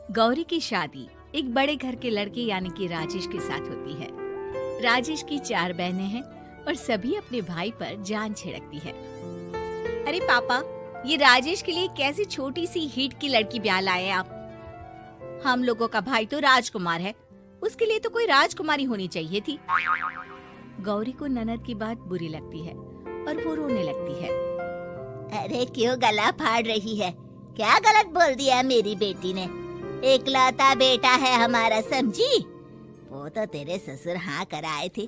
गौरी की शादी एक बड़े घर के लड़के यानी कि राजेश के साथ होती है। राजेश की 4 बहनें हैं और सभी अपने भाई पर जान छिड़कती है। अरे पापा, ये राजेश के लिए कैसी छोटी सी हिट की लड़की ब्याह लाए आप? हम लोगों का भाई तो राजकुमार है, उसके लिए तो कोई राजकुमारी होनी चाहिए थी। गौरी को ननद की बात बुरी लगती है और वो रोने लगती है। अरे क्यों गला फाड़ रही है? क्या गलत बोल दिया मेरी बेटी ने? एकलौता बेटा है हमारा, समझी? वो तो तेरे ससुर हाँ कराए थे,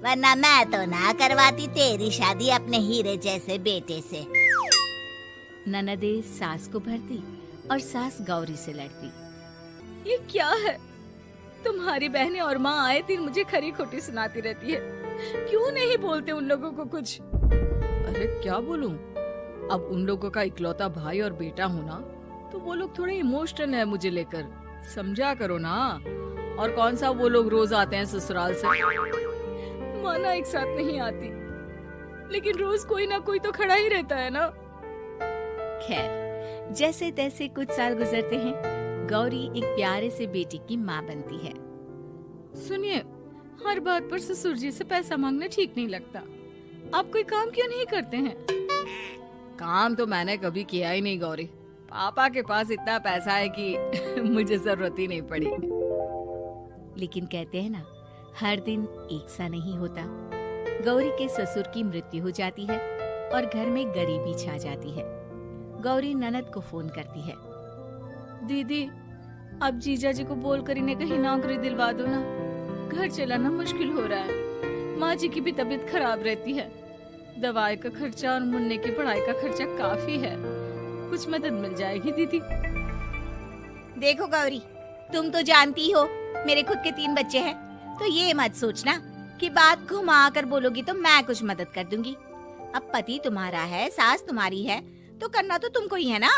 वरना मैं तो ना करवाती तेरी शादी अपने हीरे जैसे बेटे से। ननदे सास को भरती और सास गौरी से लड़ती। ये क्या है? तुम्हारी बहनें और माँ आए दिन मुझे खरी खोटी सुनाती रहती है। क्यों नहीं बोलते उन लोगों को कुछ? अरे क्या बोलूं? अब उन लोगों का इकलौता भाई और बेटा होना, तो वो लोग थोड़े इमोशनल है मुझे लेकर, समझा करो ना। और कौन सा वो लोग रोज आते हैं ससुराल से? माना एक साथ नहीं आती, लेकिन रोज कोई ना कोई तो खड़ा ही रहता है ना। खैर, जैसे तैसे कुछ साल गुजरते हैं। गौरी एक प्यारे से बेटी की माँ बनती है। सुनिए, हर बात पर ससुर जी से पैसा मांगना ठीक नहीं लगता। आप कोई काम क्यों नहीं करते हैं? काम तो मैंने कभी किया ही नहीं गौरी। पापा के पास इतना पैसा है कि मुझे जरूरत ही नहीं पड़ी। लेकिन कहते हैं ना, हर दिन एक सा नहीं होता। गौरी के ससुर की मृत्यु हो जाती है और घर में गरीबी छा जाती है। गौरी ननद को फोन करती है। दीदी, अब जीजा जी को बोलकर इन्हें कहीं नौकरी दिलवा दो ना। घर चलाना मुश्किल हो रहा है। माँ जी की भी तबीयत खराब रहती है। दवाई का खर्चा और मुन्ने की पढ़ाई का खर्चा काफी है। कुछ मदद मिल जाएगी दीदी। देखो गौरी, तुम तो जानती हो मेरे खुद के 3 बच्चे हैं, तो ये मत सोचना कि बात घुमा कर बोलोगी तो मैं कुछ मदद कर दूंगी। अब पति तुम्हारा है, सास तुम्हारी है, तो करना तो तुमको ही है ना।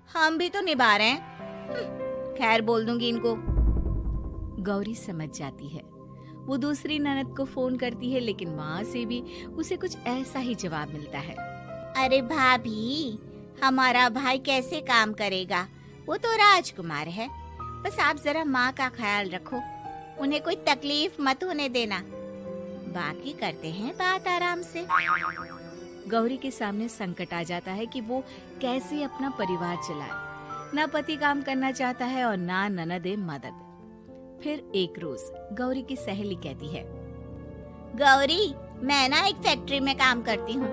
हम भी तो निभा रहे हैं। खैर, बोल दूंगी इनको। गौरी समझ जाती है। वो दूसरी ननद को फोन करती है, लेकिन वहाँ से भी उसे कुछ ऐसा ही जवाब मिलता है। अरे भाभी, हमारा भाई कैसे काम करेगा? वो तो राजकुमार है। बस आप जरा माँ का ख्याल रखो, उन्हें कोई तकलीफ मत होने देना। बाकी करते हैं बात आराम से। गौरी के सामने संकट आ जाता है कि वो कैसे अपना परिवार चलाए। ना पति काम करना चाहता है और ना ननदे मदद। फिर एक रोज गौरी की सहेली कहती है, गौरी, मैं ना एक फैक्ट्री में काम करती हूँ,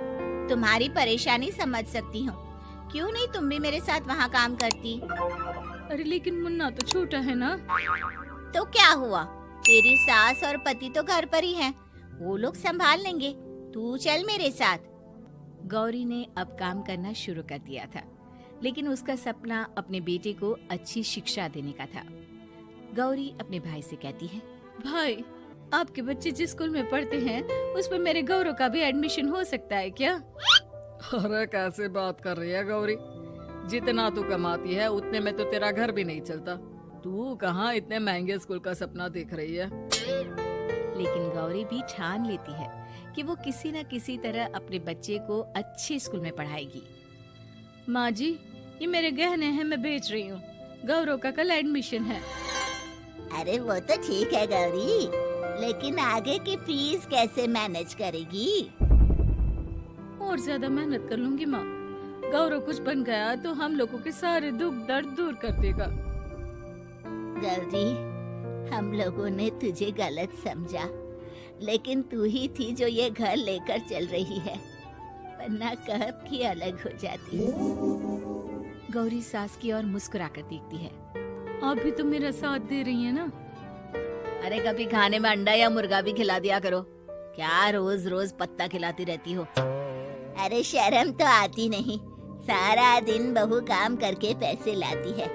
तुम्हारी परेशानी समझ सकती हूँ। क्यों नहीं तुम भी मेरे साथ वहाँ काम करती? अरे लेकिन मुन्ना तो छोटा है ना। तो क्या हुआ, तेरी सास और पति तो घर पर ही हैं, वो लोग संभाल लेंगे। तू चल मेरे साथ। गौरी ने अब काम करना शुरू कर दिया था, लेकिन उसका सपना अपने बेटे को अच्छी शिक्षा देने का था। गौरी अपने भाई से कहती है, भाई, आपके बच्चे जिस स्कूल में पढ़ते हैं उसमें मेरे गौरव का भी एडमिशन हो सकता है क्या? अरे कैसे बात कर रही है गौरी? जितना तू कमाती है उतने में तो तेरा घर भी नहीं चलता। तू कहाँ इतने महंगे स्कूल का सपना देख रही है? लेकिन गौरी भी ठान लेती है कि वो किसी न किसी तरह अपने बच्चे को अच्छे स्कूल में पढ़ाएगी। माँ जी, ये मेरे गहने हैं, मैं बेच रही हूँ। गौरव का कल एडमिशन है। अरे वो तो ठीक है गौरी, लेकिन आगे की फीस कैसे मैनेज करेगी? और ज्यादा मेहनत कर लूंगी माँ। गौरव कुछ बन गया तो हम लोगों के सारे दुख दर्द दूर कर देगा। गौरी, हम लोगं ने तुझे गलत समझा, लेकिन तू ही थी जो ये घर लेकर चल रही है, वरना कब की अलग हो जाती। गौरी सास की ओर मुस्कुराकर देखती है। आप भी तो मेरा साथ दे रही है ना। अरे कभी खाने में अंडा या मुर्गा भी खिला दिया करो। क्या रोज रोज पत्ता खिलाती रहती हो? अरे शर्म तो आती नहीं, सारा दिन बहू काम करके पैसे लाती है,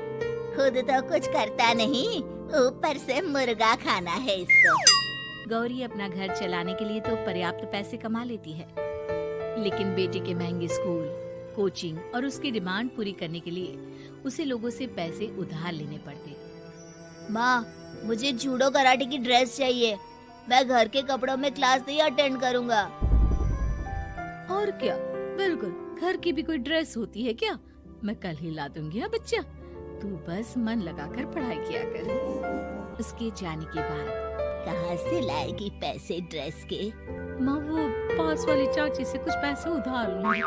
खुद तो कुछ करता नहीं, ऊपर से मुर्गा खाना है इसको। गौरी अपना घर चलाने के लिए तो पर्याप्त पैसे कमा लेती है, लेकिन बेटे के महंगे स्कूल, कोचिंग और उसकी डिमांड पूरी करने के लिए उसे लोगों से पैसे उधार लेने पड़ते। माँ, मुझे जूडो कराटे की ड्रेस चाहिए, मैं घर के कपड़ों में क्लास नहीं अटेंड करूँगा। और क्या, बिल्कुल, घर की भी कोई ड्रेस होती है क्या? मैं कल ही ला दूंगी। हाँ बच्चा, तू बस मन लगाकर पढ़ाई किया कर। उसके जाने के बाद कहाँ से लाएगी पैसे ड्रेस के? माँ वो पास वाली चाची से कुछ पैसे उधार लूंगी।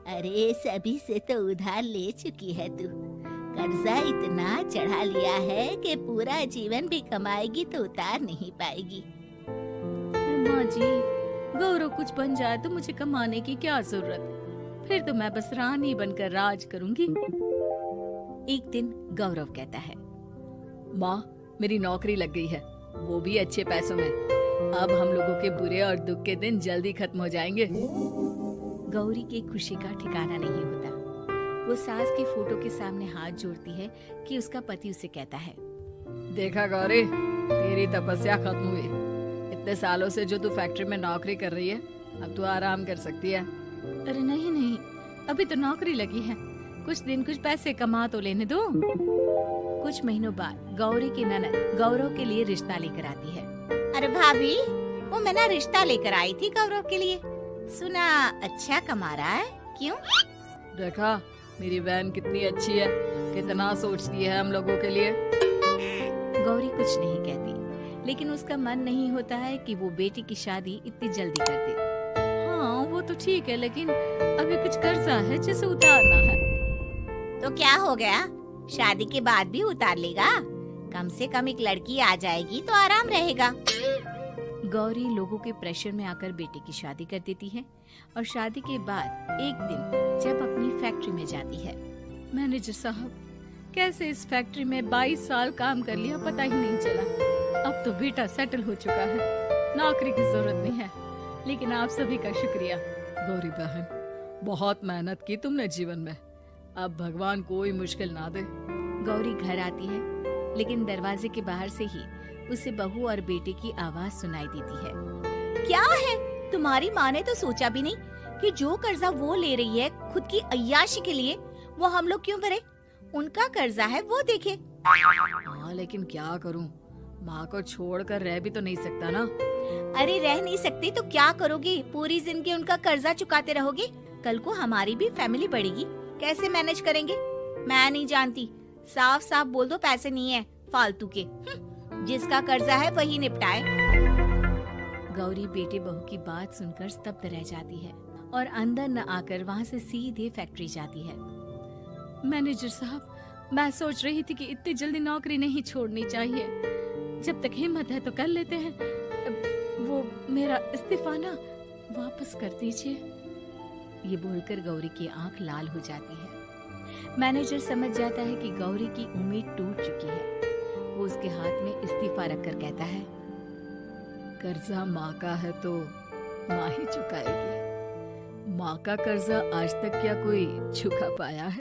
अरे सभी से तो उधार ले चुकी है तू। कर्जा इतना चढ़ा लिया है कि पूरा जीवन भी कमाएगी तो उतार नहीं पाएगी। माँ जी, गौरव कुछ बन जाए तो मुझे कमाने की क्या जरूरत, फिर तो मैं बस रानी बनकर राज करूंगी। एक दिन गौरव कहता है, माँ मेरी नौकरी लग गई है, वो भी अच्छे पैसों में। अब हम लोगों के बुरे और दुख के दिन जल्दी खत्म हो जाएंगे। गौरी की खुशी का ठिकाना नहीं होता। वो सास की फोटो के सामने हाथ जोड़ती है कि उसका पति उसे कहता है, देखा गौरी, तेरी तपस्या खत्म हुई। इतने सालों से जो तू फैक्ट्री में नौकरी कर रही है, अब तू आराम कर सकती है। अरे नहीं नहीं, अभी तो नौकरी लगी है, कुछ दिन कुछ पैसे कमा तो लेने दो। कुछ महीनों बाद गौरी की ननद गौरव के लिए रिश्ता लेकर आती है। अरे भाभी, वो मैं ना रिश्ता लेकर आई थी गौरव के लिए, सुना अच्छा कमा रहा है, क्यों? देखा मेरी बहन कितनी अच्छी है, कितना सोचती है हम लोगों के लिए। गौरी कुछ नहीं कहती, लेकिन उसका मन नहीं होता है कि वो बेटी की शादी इतनी जल्दी कर दे। हाँ वो तो ठीक है, लेकिन अभी कुछ कर्जा है जिसे उतारना है। तो क्या हो गया, शादी के बाद भी उतार लेगा? कम से कम एक लड़की आ जाएगी तो आराम रहेगा। गौरी लोगों के प्रेशर में आकर बेटे की शादी कर देती है और शादी के बाद एक दिन जब अपनी फैक्ट्री में जाती है, मैनेजर साहब, कैसे इस फैक्ट्री में 22 साल काम कर लिया पता ही नहीं चला। अब तो बेटा सेटल हो चुका है, नौकरी की जरूरत नहीं है। लेकिन आप सभी का शुक्रिया। गौरी बहन, बहुत मेहनत की तुमने जीवन में, अब भगवान कोई मुश्किल ना दे। गौरी घर आती है, लेकिन दरवाजे के बाहर से ही उसे बहू और बेटे की आवाज सुनाई देती है। क्या है, तुम्हारी माँ ने तो सोचा भी नहीं कि जो कर्जा वो ले रही है खुद की अय्याशी के लिए, वो हम लोग क्यों भरे? उनका कर्जा है वो देखे। हाँ लेकिन क्या करूँ, माँ को छोड़कर रह भी तो नहीं सकता ना। अरे रह नहीं सकती तो क्या करोगी? पूरी जिंदगी उनका कर्जा चुकाते रहोगे? कल को हमारी भी फैमिली बढ़ेगी, कैसे मैनेज करेंगे? मैं नहीं जानती, साफ साफ बोल दो पैसे नहीं है फालतू के। जिसका कर्जा है वही निपटाए। गौरी बेटे बहू की बात सुनकर स्तब्ध रह जाती है और अंदर न आकर वहाँ से सीधे फैक्ट्री जाती है। मैनेजर साहब, मैं सोच रही थी कि इतनी जल्दी नौकरी नहीं छोड़नी चाहिए, जब तक हिम्मत है तो कर लेते हैं। वो मेरा इस्तीफा ना वापस कर दीजिए। ये बोलकर गौरी की आंख लाल हो जाती है। मैनेजर समझ जाता है कि गौरी की उम्मीद टूट चुकी है। वो उसके हाथ में इस्तीफा रखकर कहता है, कर्जा माँ का है तो माँ ही चुकाएगी। माँ का कर्जा आज तक क्या कोई चुका पाया है?